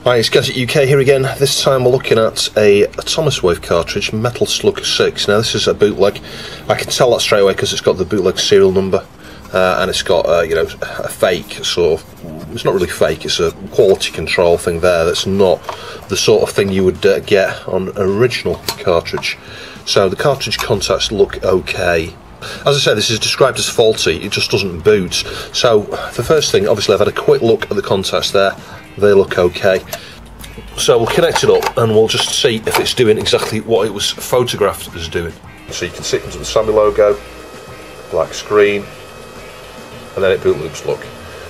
Hi, it's Gadget UK here again. This time we're looking at a Atomiswave cartridge, Metal Slug 6. Now this is a bootleg. I can tell that straight away because it's got the bootleg serial number, and it's got you know, a fake sort of. It's not really fake. It's a quality control thing there. That's not the sort of thing you would get on an original cartridge. So the cartridge contacts look okay. As I say, this is described as faulty. It just doesn't boot. So the first thing, obviously, I've had a quick look at the contacts there. They look okay. So we'll connect it up and we'll just see if it's doing exactly what it was photographed as doing. So you can see it comes with the Sammy logo, black screen, and then it boot loops look.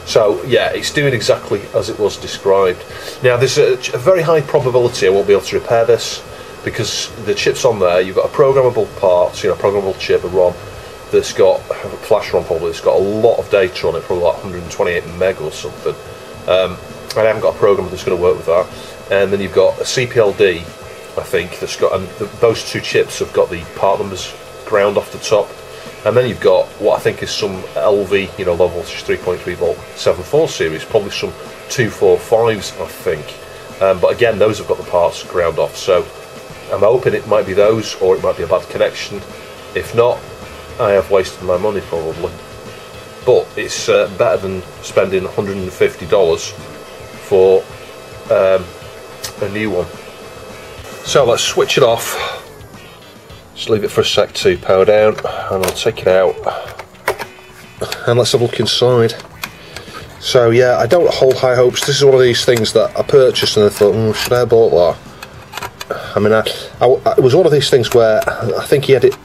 So yeah, it's doing exactly as it was described. Now there's a very high probability I won't be able to repair this because the chip's on there. You've got a programmable part, you know, programmable chip, a ROM that's got a flash ROM probably. It's got a lot of data on it, probably like 128 meg or something. I haven't got a program that's going to work with that. And then you've got a CPLD, I think, that's got, and those two chips have got the part numbers ground off the top. And then you've got what I think is some LV, you know, low voltage 3.3 volt 7.4 series, probably some 245s, I think. But again, those have got the parts ground off. So I'm hoping it might be those, or it might be a bad connection. If not, I have wasted my money probably. But it's better than spending $150 for a new one. So let's switch it off. Just leave it for a sec to power down, and I'll take it out. And let's have a look inside. So yeah, I don't hold high hopes. This is one of these things that I purchased and I thought, should I have bought that? I mean, it was one of these things where I think he had it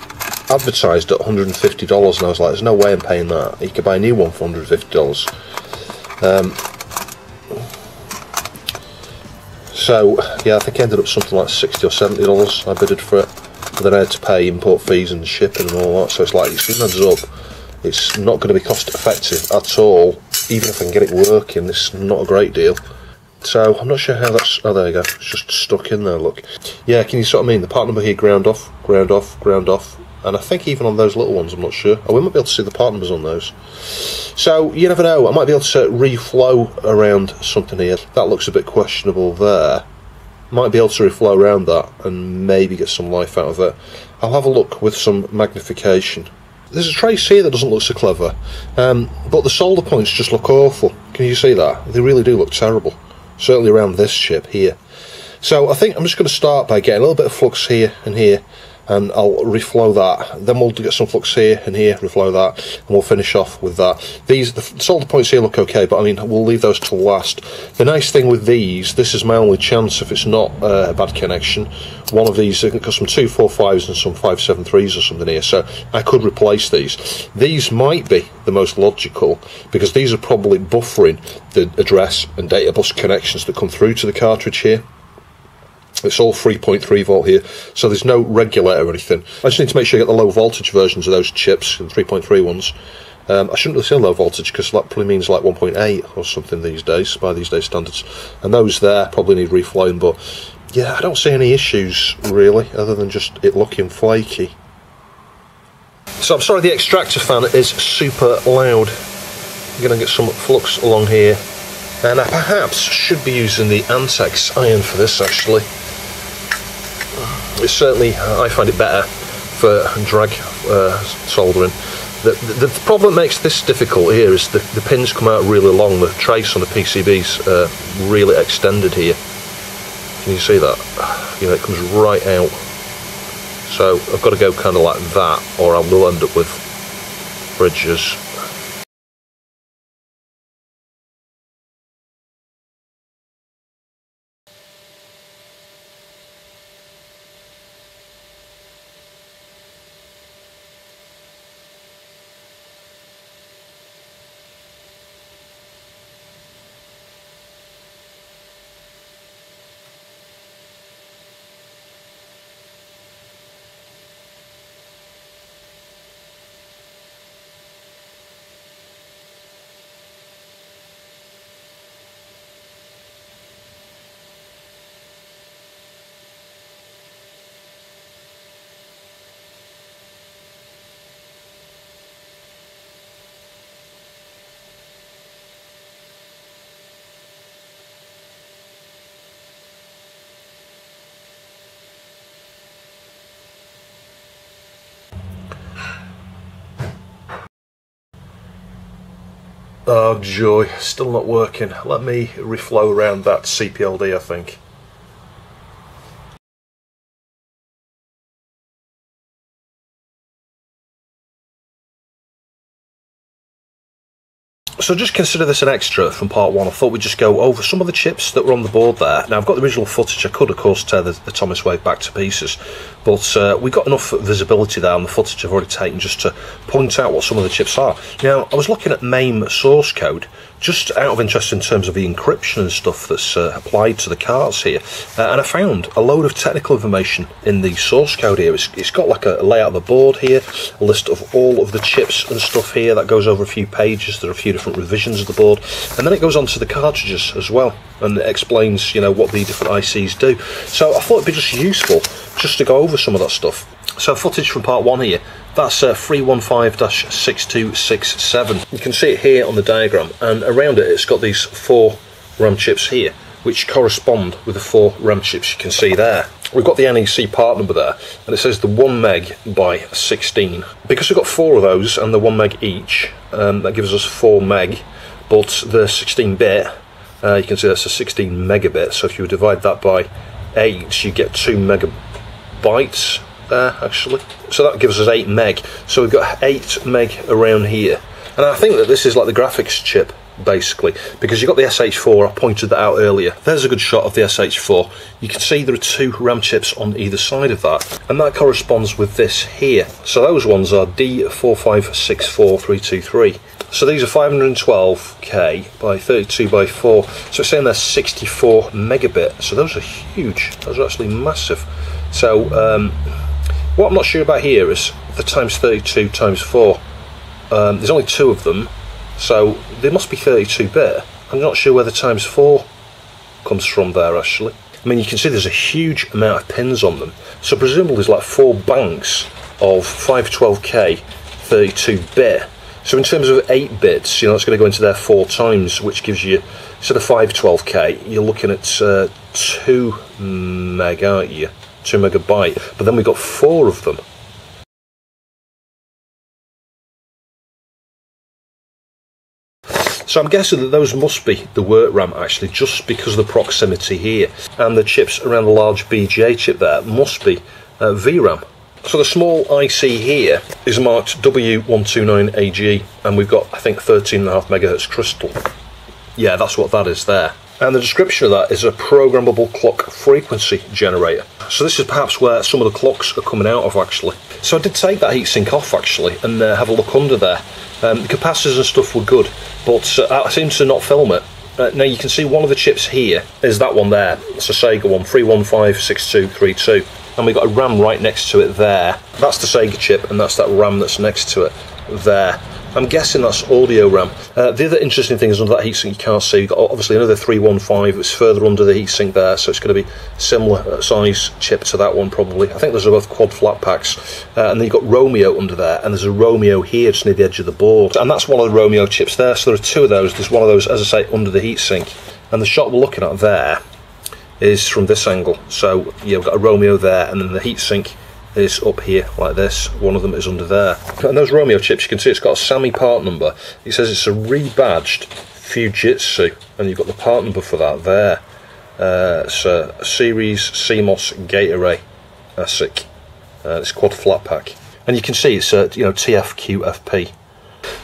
advertised at $150, and I was like, there's no way I'm paying that. You could buy a new one for $150. So yeah, I think I ended up something like $60 or $70 I bidded for it, but then I had to pay import fees and shipping and all that, so it's like, it soon adds up. It's not going to be cost effective at all. Even if I can get it working, it's not a great deal. So I'm not sure how that's, oh there you go, it's just stuck in there, look. Yeah, can you sort of mean, the part number here ground off, ground off, ground off, and I think even on those little ones, I'm not sure. Oh, we might be able to see the part numbers on those. So you never know, I might be able to reflow around something here. That looks a bit questionable there. Might be able to reflow around that and maybe get some life out of it. I'll have a look with some magnification. There's a trace here that doesn't look so clever, but the solder points just look awful. Can you see that? They really do look terrible. Certainly around this chip here. So I think I'm just going to start by getting a little bit of flux here and here, and I'll reflow that. Then we'll get some flux here and here, reflow that, and we'll finish off with that. The solder points here look okay, but I mean, we'll leave those till last. The nice thing with these, this is my only chance if it's not a bad connection. One of these, I've got some 245s and some 573s or something here, so I could replace these. These might be the most logical, because these are probably buffering the address and data bus connections that come through to the cartridge here. It's all 3.3 volt here, so there's no regulator or anything. I just need to make sure I get the low voltage versions of those chips, the 3.3 ones. I shouldn't really say low voltage because that probably means like 1.8 or something these days, by these days standards. And those there probably need reflowing, but yeah, I don't see any issues really, other than just it looking flaky. So I'm sorry the extractor fan is super loud. I'm going to get some flux along here. And I perhaps should be using the Antex iron for this actually. It's certainly, I find it better for drag soldering. The problem that makes this difficult here is the pins come out really long. The trace on the PCB's really extended here. Can you see that? You know, it comes right out. So I've got to go kind of like that, or I will end up with bridges. Oh joy, still not working. Let me reflow around that CPLD, I think. So just consider this an extra from part one. I thought we'd just go over some of the chips that were on the board there. Now I've got the original footage. I could of course tear the Atomiswave back to pieces, but we got enough visibility there on the footage I've already taken just to point out what some of the chips are. Now I was looking at MAME source code, just out of interest in terms of the encryption and stuff that's applied to the cards here, and I found a load of technical information in the source code here. It's got like a layout of the board here, a list of all of the chips and stuff here that goes over a few pages. There are a few different revisions of the board, and then it goes on to the cartridges as well, and it explains, you know, what the different ICs do. So I thought it'd be just useful just to go over some of that stuff. So footage from part one here, that's 315-6267. You can see it here on the diagram, and around it it's got these 4 RAM chips here, which correspond with the 4 RAM chips you can see there. We've got the NEC part number there, and it says the 1 meg by 16. Because we've got 4 of those, and they're 1 meg each, that gives us 4 meg, but the 16-bit, you can see that's a 16 megabit, so if you divide that by 8, you get 2 megabytes there, actually. So that gives us 8 meg. So we've got 8 meg around here. And I think that this is like the graphics chip, basically, because you've got the SH4, I pointed that out earlier. There's a good shot of the SH4. You can see there are 2 RAM chips on either side of that, and that corresponds with this here. So those ones are D4564323. So these are 512K by 32 by 4. So it's saying they're 64 megabit. So those are huge. Those are actually massive. So what I'm not sure about here is the times 32 times 4. There's only 2 of them, so they must be 32-bit. I'm not sure where the times 4 comes from there, actually. I mean, you can see there's a huge amount of pins on them, so presumably there's like 4 banks of 512K 32-bit. So in terms of 8 bits, you know, it's going to go into there 4 times, which gives you, instead of 512K, you're looking at 2 meg, aren't you? 2 megabyte. But then we've got 4 of them. So I'm guessing that those must be the work RAM, actually, just because of the proximity here. And the chips around the large BGA chip there must be VRAM. So the small IC here is marked W129AG, and we've got, I think, 13.5 megahertz crystal. Yeah, that's what that is there. And the description of that is a programmable clock frequency generator. So this is perhaps where some of the clocks are coming out of, actually. So I did take that heatsink off, actually, and have a look under there. The capacitors and stuff were good, but I seem to not film it. Now you can see one of the chips here is that one there. It's a Sega one, 3156232. And we've got a RAM right next to it there. That's the Sega chip, and that's that RAM that's next to it there. I'm guessing that's audio RAM. The other interesting thing is under that heatsink you can't see, you've got obviously another 315, it's further under the heatsink there, so it's going to be similar size chip to that one probably. I think those are both quad flat packs. And then you've got Romeo under there, and there's a Romeo here just near the edge of the board. And that's one of the Romeo chips there, so there are 2 of those. There's one of those, as I say, under the heatsink. And the shot we're looking at there is from this angle. So yeah, we've got a Romeo there, and then the heatsink is up here like this. One of them is under there. And those Romeo chips, you can see it's got a Sammy part number. It says it's a rebadged Fujitsu, and you've got the part number for that there. It's a series CMOS gate array ASIC. It's quad flat pack, and you can see it's you know, TFQFP.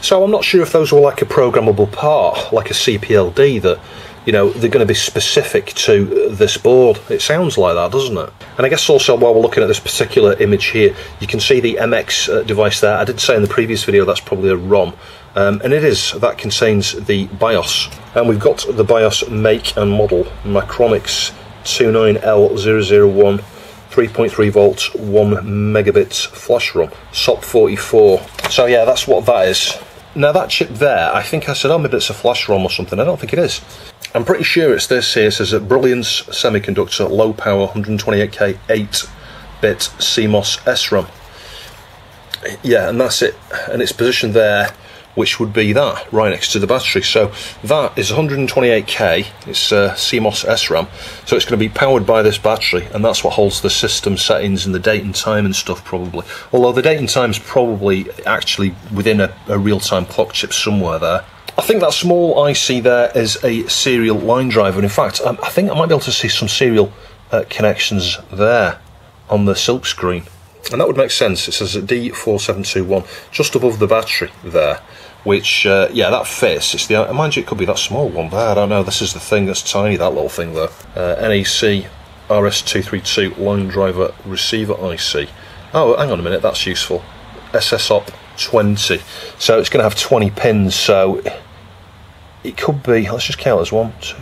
So I'm not sure if those were like a programmable part, like a CPLD, that, you know, they're going to be specific to this board. It sounds like that, doesn't it? And I guess also while we're looking at this particular image here, you can see the MX device there. I did say in the previous video that's probably a ROM, and it is. That contains the BIOS, and we've got the BIOS make and model, Macronix 29L001, 3.3 volts, 1 megabit flash ROM, SOP44. So yeah, that's what that is. Now that chip there, I think I said, oh, maybe it's a flash ROM or something. I don't think it is. I'm pretty sure it's this here. It says a Brilliance Semiconductor Low Power 128K 8-bit CMOS SRAM. Yeah, and that's it. And it's positioned there, which would be that, right next to the battery. So that is 128K, it's CMOS SRAM, so it's going to be powered by this battery, and that's what holds the system settings and the date and time and stuff probably. Although the date and time's probably actually within a real-time clock chip somewhere there. I think that small IC there is a serial line driver, and in fact I think I might be able to see some serial connections there on the silk screen, and that would make sense. It says D4721 just above the battery there, which yeah, that fits. It's the, mind you, it could be that small one there, I don't know. This is the thing that's tiny, that little thing there. NEC RS232 line driver receiver IC. Oh, hang on a minute, that's useful. SSOP 20, so it's going to have 20 pins, so it could be, let's just count as 1, 2,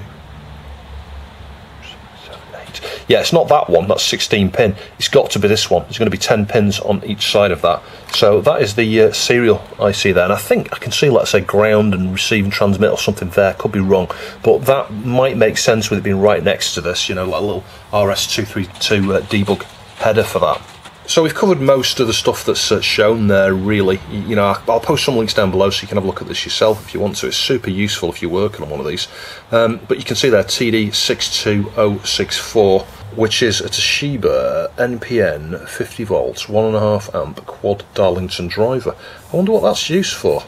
7, 8. Yeah, it's not that one, that's 16 pin. It's got to be this one. There's going to be 10 pins on each side of that. So that is the serial IC there, and I think I can see, let's say, ground and receive and transmit or something there. Could be wrong, but that might make sense with it being right next to this, you know, like a little RS232 debug header for that. So we've covered most of the stuff that's shown there, really. You know, I'll post some links down below so you can have a look at this yourself if you want to. It's super useful if you're working on one of these. But you can see there TD62064, which is a Toshiba NPN 50 volts, 1.5 amp quad Darlington driver. I wonder what that's used for.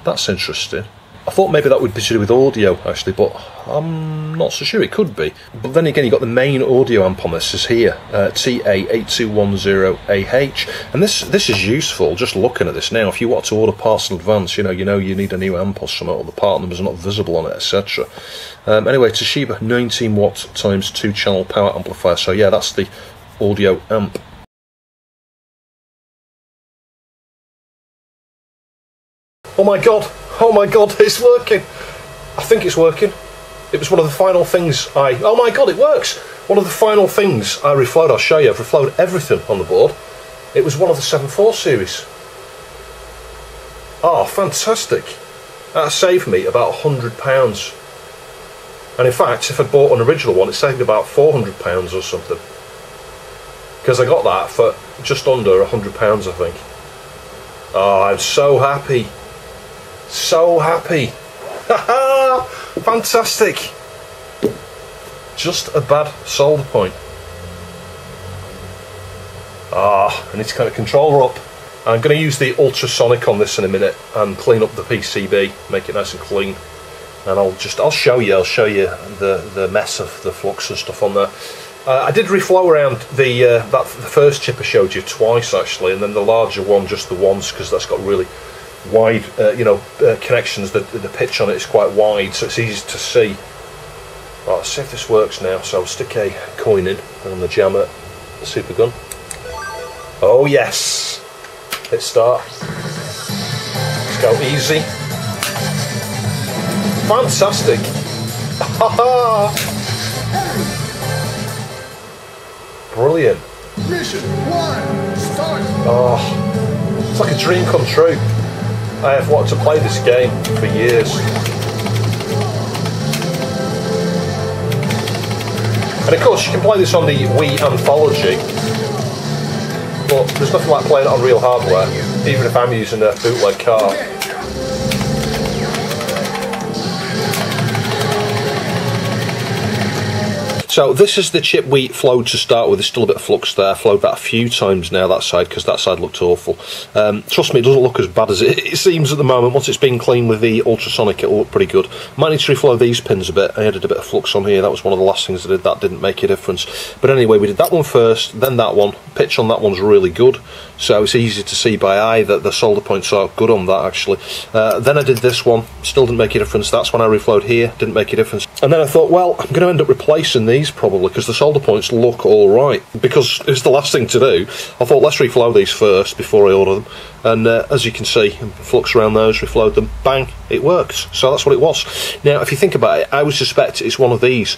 That's interesting. I thought maybe that would be to do with audio, actually, but I'm not so sure. It could be. But then again, you've got the main audio amp on this is here, TA8210AH, and this is useful. Just looking at this now, if you want to order parts in advance, you know you need a new amp or something, or the part numbers are not visible on it, etc. Anyway, Toshiba 19 watt times 2 channel power amplifier. So yeah, that's the audio amp. Oh my god, it's working. I think it's working. It was one of the final things oh my god, it works. One of the final things I reflowed, I'll show you. I've reflowed everything on the board. It was one of the 7.4 series. Oh, fantastic. That saved me about £100. And in fact, if I'd bought an original one, it saved me about £400 or something. Because I got that for just under £100, I think. Oh, I'm so happy. So happy. Haha! Fantastic. Just a bad solder point. I need to kind of controller up. I'm going to use the ultrasonic on this in a minute and clean up the PCB, make it nice and clean. And I'll show you the mess of the flux and stuff on there. I did reflow around the first chip I showed you twice actually, and then the larger one just the once, because that's got really wide connections. The pitch on it is quite wide, so it's easy to see. Right, let's see if this works now. So I'll stick a coin in on the jammer super gun. Oh yes, hit start. Let's go easy. Fantastic. Brilliant. Mission 1, start. Oh, it's like a dream come true. I have wanted to play this game for years. And of course you can play this on the Wii Anthology, but there's nothing like playing it on real hardware, even if I'm using a bootleg card. So this is the chip we flowed to start with. There's still a bit of flux there. Flowed that a few times now, that side, because that side looked awful. Trust me, it doesn't look as bad as it seems at the moment. Once it's been cleaned with the ultrasonic, it'll look pretty good. Might need to reflow these pins a bit. I added a bit of flux on here. That was one of the last things I did. That didn't make a difference. But anyway, we did that one first, then that one. Pitch on that one's really good, so it's easy to see by eye that the solder points are good on that actually. Then I did this one, still didn't make a difference. That's when I reflowed here, didn't make a difference. And then I thought, well, I'm going to end up replacing these probably, because the solder points look alright, because it's the last thing to do. I thought, let's reflow these first before I order them. And as you can see, flux around those, reflowed them, bang, it works. So that's what it was. Now, if you think about it, I would suspect it's one of these.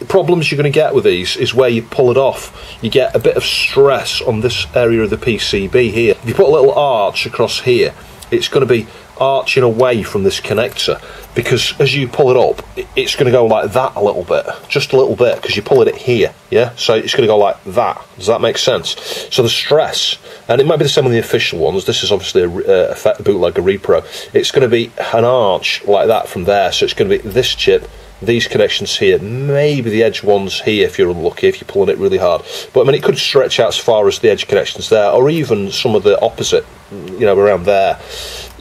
Problems you're going to get with these is where you pull it off, you get a bit of stress on this area of the PCB here. If you put a little arch across here, it's going to be arching away from this connector, because as you pull it up, it's going to go like that a little bit, just a little bit, because you're pulling it here, yeah? So it's going to go like that. Does that make sense? So the stress, and it might be the same on the official ones, this is obviously a bootleg, a repro, it's going to be an arch like that from there, so it's going to be this chip, these connections here, maybe the edge ones here if you're unlucky, if you're pulling it really hard. But I mean, it could stretch out as far as the edge connections there, or even some of the opposite, you know, around there.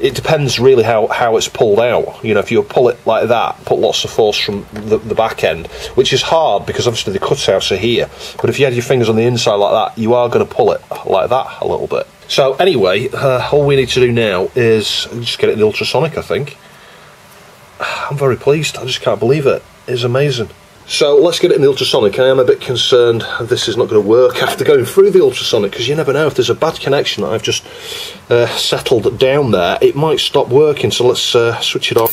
it depends really how it's pulled out. You know, if you pull it like that, put lots of force from the back end, which is hard because obviously the cutouts are here, but if you had your fingers on the inside like that, you are going to pull it like that a little bit. So anyway, all we need to do now is just get it in the ultrasonic, I think. I'm very pleased, I just can't believe it. It's amazing. So let's get it in the ultrasonic. I am a bit concerned this is not going to work after going through the ultrasonic, because you never know, if there's a bad connection that I've just settled down there, it might stop working. So let's switch it on.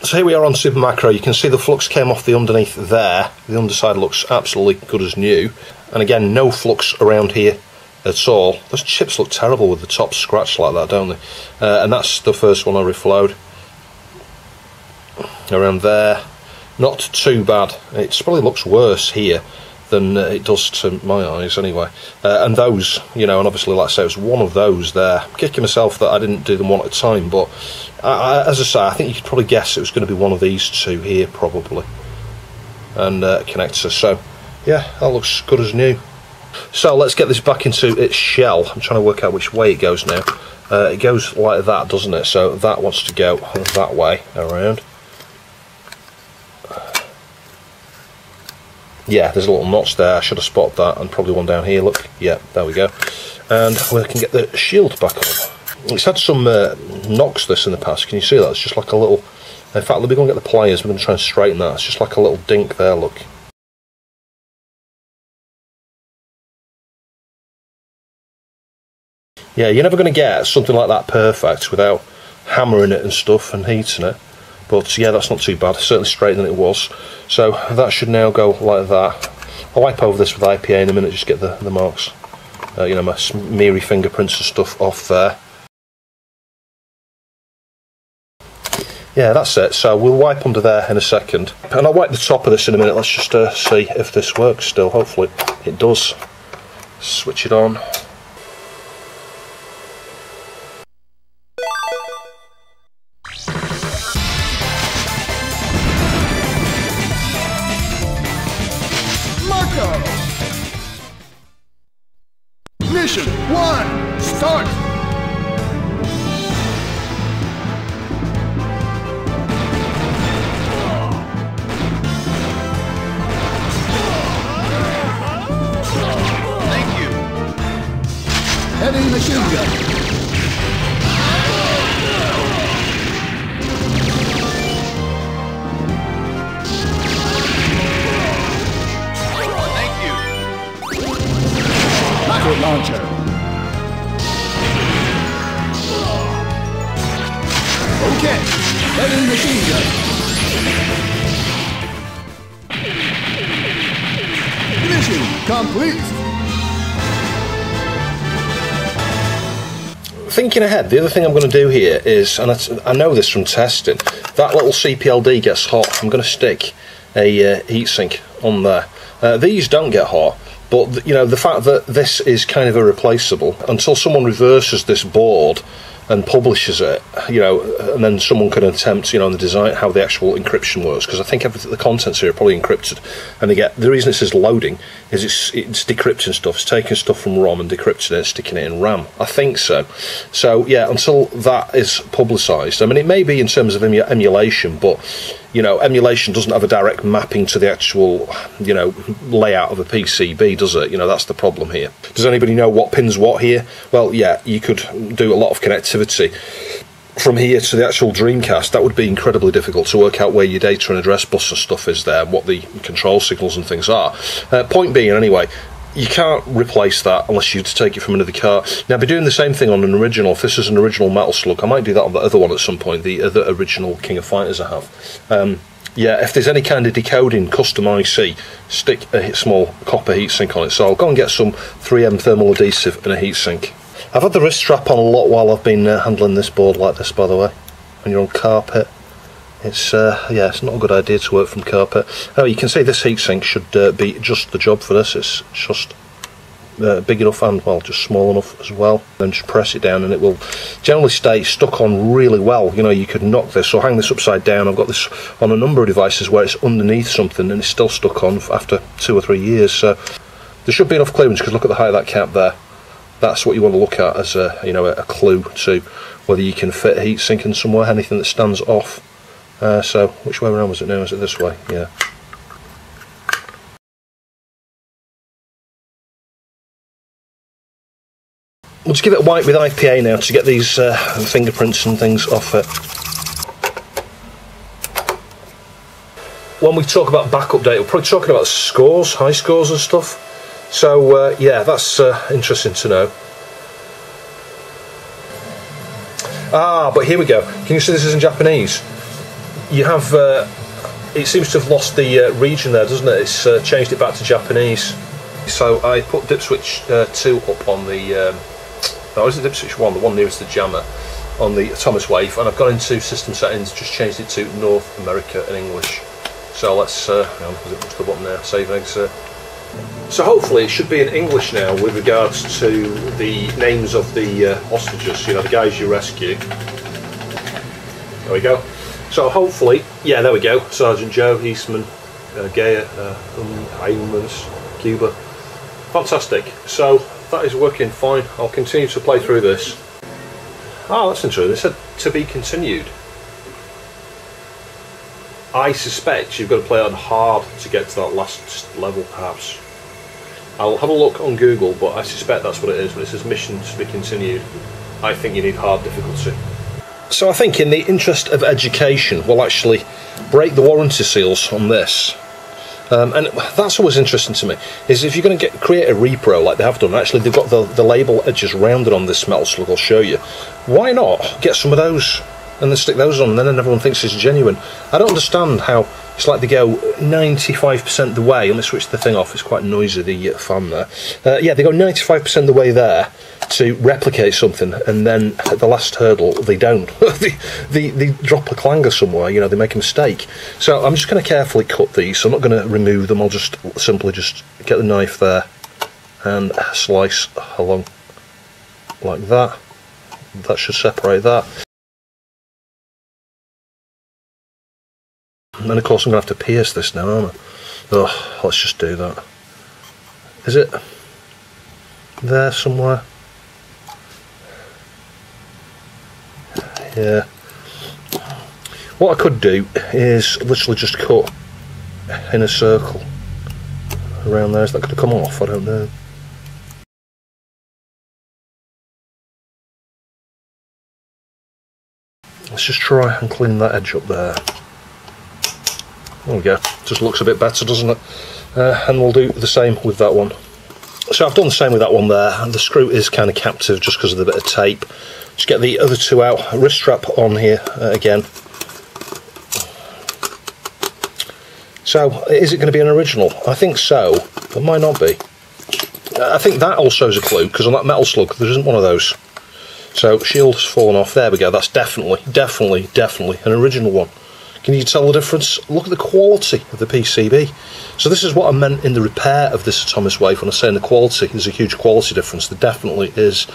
So here we are on Super Macro. You can see the flux came off the underneath there. The underside looks absolutely good as new. And again, no flux around here at all. Those chips look terrible with the top scratched like that, don't they? And that's the first one I reflowed. Around there, not too bad. It probably looks worse here than it does to my eyes anyway. And those, you know, and obviously like I say, it was one of those there. I'm kicking myself that I didn't do them one at a time, but as I say, I think you could probably guess it was going to be one of these two here probably. And connector, so yeah, that looks good as new. So let's get this back into its shell. I'm trying to work out which way it goes now. It goes like that, doesn't it? So that wants to go that way around. Yeah, there's a little notch there. I should have spotted that, and probably one down here. Look, yeah, there we go. And we can get the shield back on. It's had some knocks this in the past. Can you see that? It's just like a little. In fact, let me go and get the pliers. We're going to try and straighten that. It's just like a little dink there. Look. Yeah, you're never going to get something like that perfect without hammering it and stuff and heating it. But yeah, that's not too bad. Certainly straighter than it was. So that should now go like that. I'll wipe over this with IPA in a minute, just get the marks, you know, my smeary fingerprints and stuff off there. Yeah, that's it. So we'll wipe under there in a second. And I'll wipe the top of this in a minute. Let's just see if this works still. Hopefully it does. Switch it on. Mission 1, start! Thank you. Heavy machine gun. Rocket launcher. Okay, heavy machine gun. Mission complete. Thinking ahead, the other thing I'm going to do here is, and I know this from testing, that little CPLD gets hot. I'm going to stick a heatsink on there. These don't get hot. But you know, the fact that this is kind of irreplaceable, until someone reverses this board and publishes it, you know, and then someone can attempt, you know, on the design how the actual encryption works, because I think everything, the contents here are probably encrypted, and the reason it says loading is it's decrypting stuff. It's taking stuff from ROM and decrypting it and sticking it in RAM. I think so. So yeah, until that is publicised, I mean, it may be in terms of emulation, but you know, emulation doesn't have a direct mapping to the actual, you know, layout of a PCB, does it? You know, that's the problem here. Does anybody know what pins what here? Well, yeah, you could do a lot of connectivity from here to the actual Dreamcast. That would be incredibly difficult to work out where your data and address bus and stuff is there, and what the control signals and things are. Point being, anyway, you can't replace that unless you take it from another car. Now, I'll be doing the same thing on an original. If this is an original Metal Slug, I might do that on the other one at some point, the other original King of Fighters I have. Yeah, if there's any kind of decoding custom IC, stick a small copper heatsink on it. So I'll go and get some 3M thermal adhesive and a heatsink. I've had the wrist strap on a lot while I've been handling this board like this, by the way. When you're on carpet, it's yeah, it's not a good idea to work from carpet. Oh, you can see this heatsink should be just the job for this. It's just big enough and, well, just small enough as well. Then just press it down and it will generally stay stuck on really well. You know, you could knock this or hang this upside down. I've got this on a number of devices where it's underneath something and it's still stuck on after 2 or 3 years. So there should be enough clearance, because look at the height of that cap there. that's what you want to look at as a, you know, a clue to whether you can fit a heatsink in somewhere, anything that stands off. So which way around was it now? Is it this way? Yeah. We'll just give it a wipe with IPA now to get these fingerprints and things off it. When we talk about backup data, we're probably talking about scores, high scores and stuff. So yeah, that's interesting to know. Ah, but here we go. Can you see this is in Japanese? You have, it seems to have lost the region there, doesn't it? It's changed it back to Japanese. So I put dip switch 2 up on the, no, is it dip switch 1, the one nearest the jammer, on the Atomiswave, and I've gone into system settings, just changed it to North America in English. So let's, hang on, because it pushed the button now, save and exit. So hopefully it should be in English now with regards to the names of the hostages, you know, the guys you rescue. There we go. So hopefully, yeah, there we go. Sergeant Joe, Eastman, Gaya, Aymans, Cuba. Fantastic. So that is working fine. I'll continue to play through this. Oh, that's interesting. It said to be continued. I suspect you've got to play on hard to get to that last level, perhaps. I'll have a look on Google, but I suspect that's what it is. But it says mission to be continued. I think you need hard difficulty. So I think in the interest of education, we'll actually break the warranty seals on this. And that's always interesting to me, is if you're going to create a repro like they have done, actually they've got the label edges rounded on this Metal Slug, I'll show you. Why not get some of those and then stick those on, and then everyone thinks it's genuine? I don't understand how it's like they go 95% the way. Let me switch the thing off, it's quite noisy, the fan there. Yeah, they go 95% the way there to replicate something, and then at the last hurdle they don't. they drop a clanger somewhere, you know, they make a mistake. So I'm just going to carefully cut these, so I'm not going to remove them, I'll just simply just get the knife there and slice along like that. That should separate that. And then of course I'm going to have to pierce this now, aren't I? Oh, let's just do that. Is it there somewhere? Yeah. What I could do is literally just cut in a circle around there. Is that going to come off? I don't know. Let's just try and clean that edge up there. There we go. Just looks a bit better, doesn't it? And we'll do the same with that one. So I've done the same with that one there, and the screw is kind of captive just because of the bit of tape. Just get the other two out. Wrist strap on here again. So is it going to be an original? I think so, but might not be. I think that also is a clue, because on that Metal Slug there isn't one of those. So shield has fallen off. There we go. That's definitely an original one. Can you tell the difference? Look at the quality of the PCB. So this is what I meant in the repair of this Atomiswave when I say in the quality. There's a huge quality difference. There definitely is.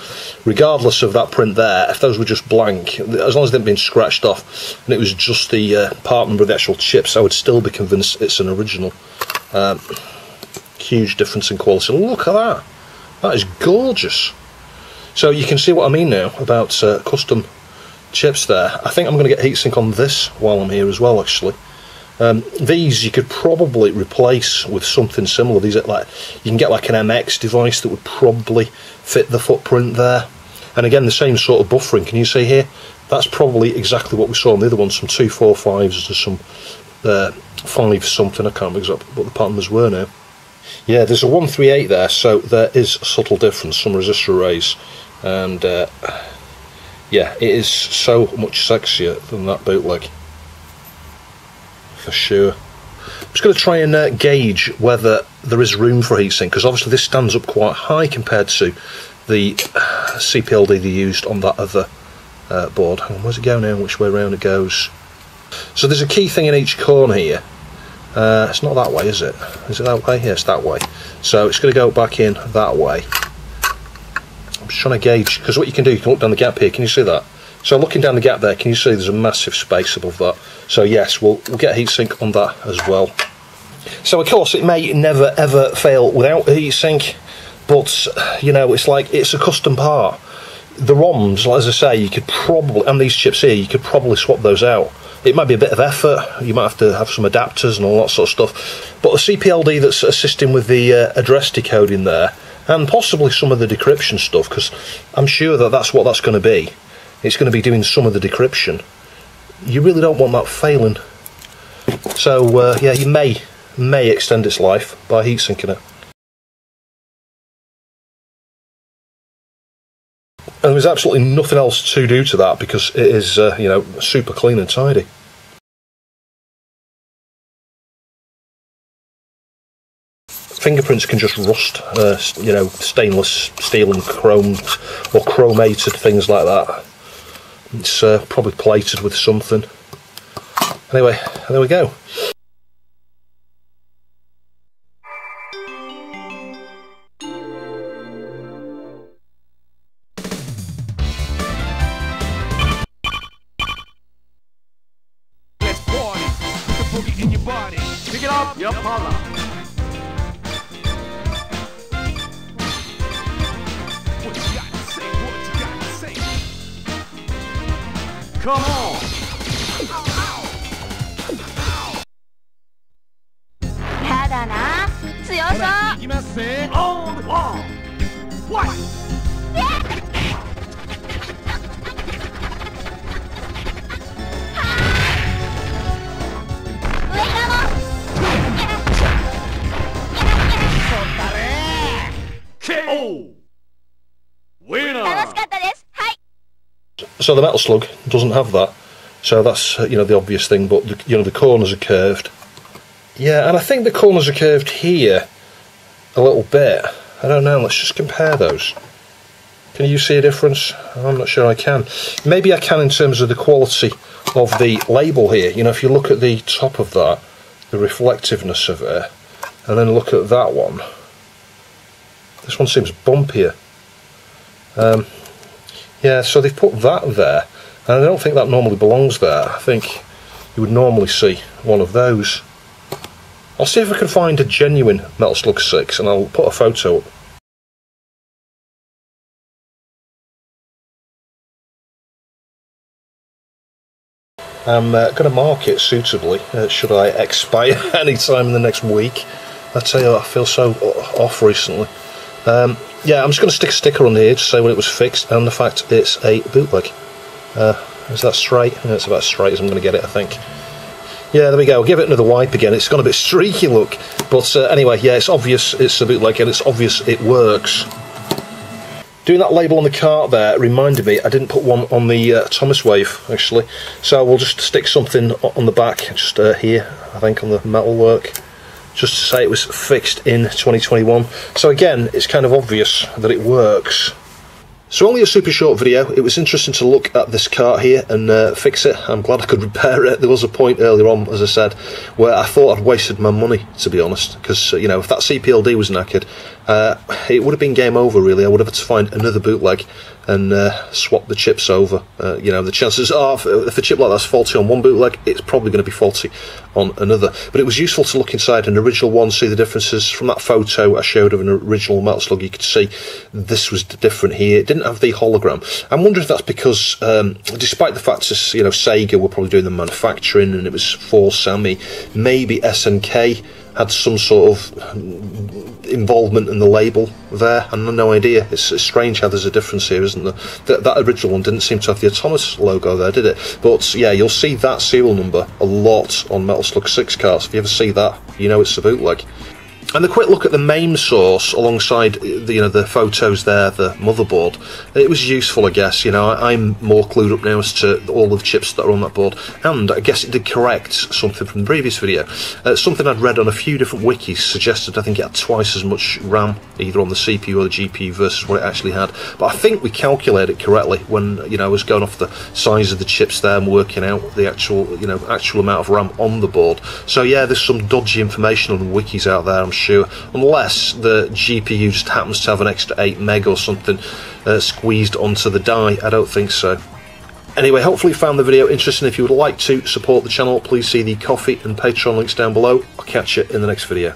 Regardless of that print there, if those were just blank, as long as they hadn't been scratched off and it was just the part number of the actual chips, I would still be convinced it's an original. Huge difference in quality. Look at that. That is gorgeous. So you can see what I mean now about custom chips there. I think I'm going to get heatsink on this while I'm here as well, actually. These you could probably replace with something similar. These are like, you can get like an MX device that would probably fit the footprint there. And again, the same sort of buffering. Can you see here? That's probably exactly what we saw on the other ones, some 245s to some 5 something. I can't remember exactly what the part numbers were now. Yeah, there's a 138 there, so there is a subtle difference, some resistor arrays, and yeah, it is so much sexier than that bootleg, for sure. I'm just going to try and gauge whether there is room for heatsink, because obviously this stands up quite high compared to the CPLD they used on that other board. Hang on, where's it go now? Which way around it goes? So there's a key thing in each corner here. It's not that way, is it? Is it that way? Yes, that way. So it's going to go back in that way. I'm just trying to gauge, because what you can do, you can look down the gap here. Can you see that? So looking down the gap there, can you see there's a massive space above that? So yes, we'll get heatsink on that as well. So of course it may never ever fail without a heatsink, but you know, it's like it's a custom part. The ROMs, as I say, you could probably, and these chips here, you could probably swap those out. It might be a bit of effort, you might have to have some adapters and all that sort of stuff, but the CPLD that's assisting with the address decoding there, and possibly some of the decryption stuff, because I'm sure that that's what that's going to be. It's going to be doing some of the decryption. You really don't want that failing. So yeah, you may extend its life by heat sinking it. And there's absolutely nothing else to do to that because it is, you know, super clean and tidy. Fingerprints can just rust, you know, stainless steel and chromed or chromated things like that. It's probably plated with something. Anyway, there we go. Pick it up. Yep, holla. What you got to say? What you got to say? Come on. On the wall. What? KO! Winner! So the Metal Slug doesn't have that, so that's you know, the obvious thing. But you know, the corners are curved. Yeah, and I think the corners are curved here a little bit. I don't know. Let's just compare those. Can you see a difference? I'm not sure I can. Maybe I can in terms of the quality of the label here. You know, if you look at the top of that, the reflectiveness of it, and then look at that one. This one seems bumpier. Yeah, so they've put that there, and I don't think that normally belongs there. I think you would normally see one of those. I'll see if I can find a genuine Metal Slug 6, and I'll put a photo up. I'm going to mark it suitably, should I expire any time in the next week. I tell you, I feel so off recently. Yeah, I'm just going to stick a sticker on here to say when it was fixed and the fact it's a bootleg. Is that straight? Yeah, it's about as straight as I'm going to get it, I think. Yeah, there we go. I'll give it another wipe again. It's gone a bit streaky look. But anyway, yeah, it's obvious it's a bootleg and it's obvious it works. Doing that label on the cart there reminded me I didn't put one on the Atomiswave, actually. So we'll just stick something on the back, just here, I think, on the metalwork. Just to say it was fixed in 2021. So again, it's kind of obvious that it works. So only a super short video. It was interesting to look at this cart here and fix it. I'm glad I could repair it. There was a point earlier on, as I said, where I thought I'd wasted my money, to be honest, because you know, if that CPLD was knackered, it would have been game over really. I would have had to find another bootleg and swap the chips over. You know, the chances are, if a chip like that's faulty on one bootleg, it's probably going to be faulty on another. But it was useful to look inside an original one, see the differences. From that photo I showed of an original Metal Slug, you could see this was different here. It didn't have the hologram. I'm wondering if that's because, despite the fact that, you know, Sega were probably doing the manufacturing and it was for Sammy, maybe SNK had some sort of involvement in the label there. I have no idea. It's strange how there's a difference here, isn't there? That original one didn't seem to have the Atomis logo there, did it? But yeah, you'll see that serial number a lot on Metal Slug 6 carts. If you ever see that, you know it's a bootleg. And the quick look at the MAME source alongside the, you know, the photos there, the motherboard, it was useful, I guess. You know, I'm more clued up now as to all of the chips that are on that board, and I guess it did correct something from the previous video. Something I'd read on a few different wikis suggested I think it had twice as much RAM, either on the CPU or the GPU, versus what it actually had. But I think we calculated it correctly when, you know, I was going off the size of the chips there and working out the actual, you know, actual amount of RAM on the board. So yeah, there's some dodgy information on the wikis out there, I'm sure, unless the GPU just happens to have an extra 8 meg or something squeezed onto the die. I don't think so. Anyway, hopefully you found the video interesting. If you would like to support the channel, please see the Ko-fi and Patreon links down below. I'll catch you in the next video.